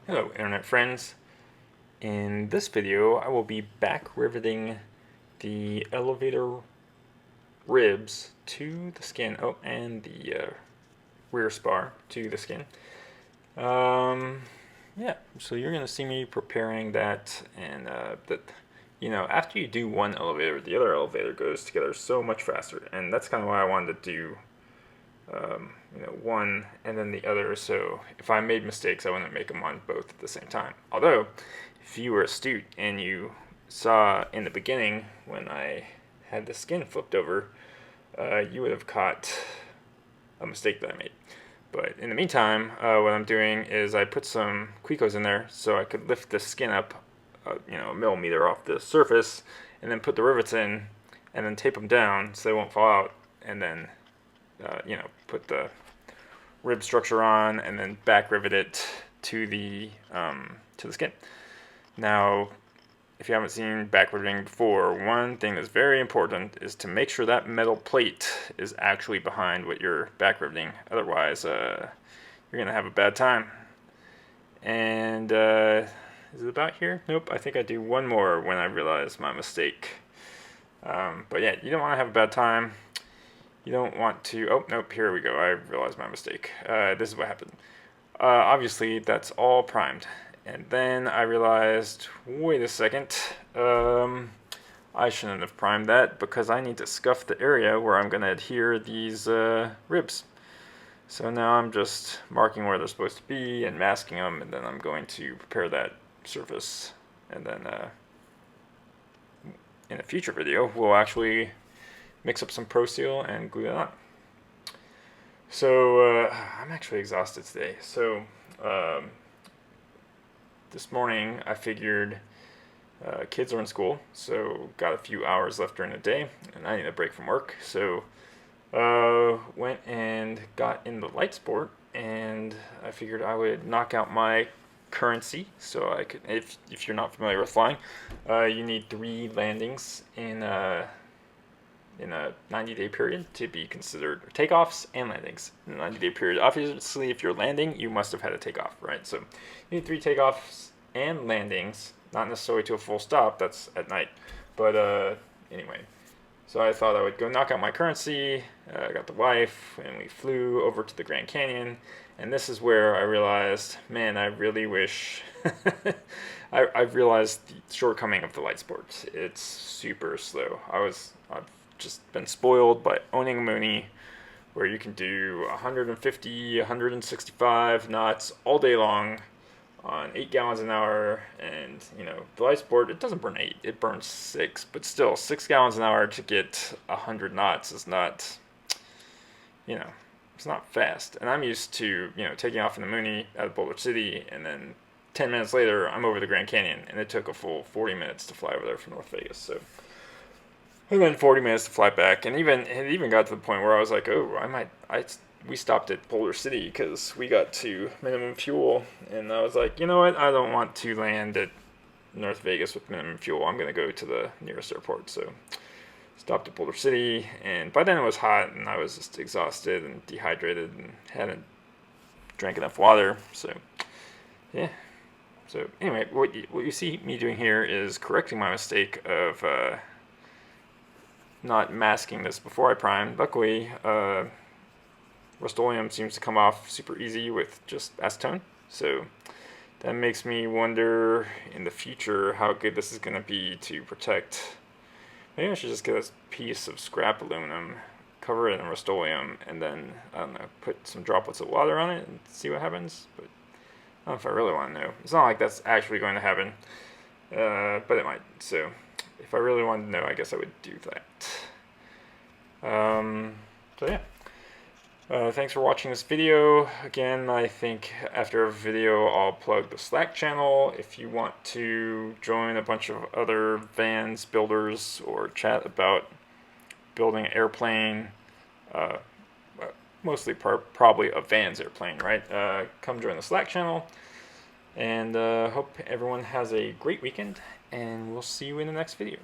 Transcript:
Hello internet friends. In this video I will be back riveting the elevator ribs to the skin, and the rear spar to the skin. Yeah, so you're going to see me preparing that, and after you do one elevator, the other elevator goes together so much faster, and that's kind of why I wanted to do one and then the other, so if I made mistakes I wouldn't make them on both at the same time. Although, if you were astute and you saw in the beginning when I had the skin flipped over, you would have caught a mistake that I made. But in the meantime, what I'm doing is I put some Quicos in there so I could lift the skin up, a millimeter off the surface, and then put the rivets in, and then tape them down so they won't fall out, and then put the rib structure on, and then back rivet it to the skin. Now, if you haven't seen back riveting before, one thing that's very important is to make sure that metal plate is actually behind what you're back riveting. Otherwise, you're gonna have a bad time. And is it about here? Nope. I think I do one more when I realize my mistake. But yeah, you don't want to have a bad time. You don't want to, oh, nope, here we go, I realized my mistake. This is what happened. Obviously, that's all primed. And then I realized, wait a second, I shouldn't have primed that because I need to scuff the area where I'm going to adhere these ribs. So now I'm just marking where they're supposed to be and masking them, and then I'm going to prepare that surface. And then in a future video, we'll actually mix up some Pro Seal and glue that on. So I'm actually exhausted today. So this morning I figured kids are in school, so got a few hours left during the day, and I need a break from work. So went and got in the light sport, and I figured I would knock out my currency. So I could, if you're not familiar with flying, you need 3 landings in a 90-day period to be considered takeoffs and landings in a 90-day period. Obviously, if you're landing, you must have had a takeoff, right? So you need 3 takeoffs and landings, not necessarily to a full stop, that's at night. But anyway, so I thought I would go knock out my currency. I got the wife, and we flew over to the Grand Canyon. And this is where I realized, man, I really wish I've realized the shortcoming of the light sport. It's super slow. I've just been spoiled by owning a Mooney, where you can do 150, 165 knots all day long on 8 gallons an hour. And the light sport, it doesn't burn 8, it burns 6, but still 6 gallons an hour to get 100 knots is not, it's not fast. And I'm used to taking off in the Mooney out of Boulder City, and then 10 minutes later I'm over the Grand Canyon, and it took a full 40 minutes to fly over there from North Vegas. So, and then 40 minutes to fly back, and it even got to the point where I was like, oh, we stopped at Boulder City because we got to minimum fuel, and I was like, you know what, I don't want to land at North Vegas with minimum fuel. I'm going to go to the nearest airport. So stopped at Boulder City, and by then it was hot, and I was just exhausted and dehydrated and hadn't drank enough water. So yeah. So anyway, what you see me doing here is correcting my mistake of not masking this before I prime. Luckily, Rust-Oleum seems to come off super easy with just acetone, so that makes me wonder in the future how good this is going to be to protect. Maybe I should just get a piece of scrap aluminum, cover it in Rust-Oleum, and then, I don't know, put some droplets of water on it and see what happens. But I don't know if I really want to know. It's not like that's actually going to happen, but it might. So if I really wanted to know, I guess I would do that. So yeah. Thanks for watching this video. Again, I think after a video I'll plug the Slack channel if you want to join a bunch of other vans builders or chat about building an airplane, mostly probably a van's airplane, right? Come join the Slack channel, and hope everyone has a great weekend, and we'll see you in the next video.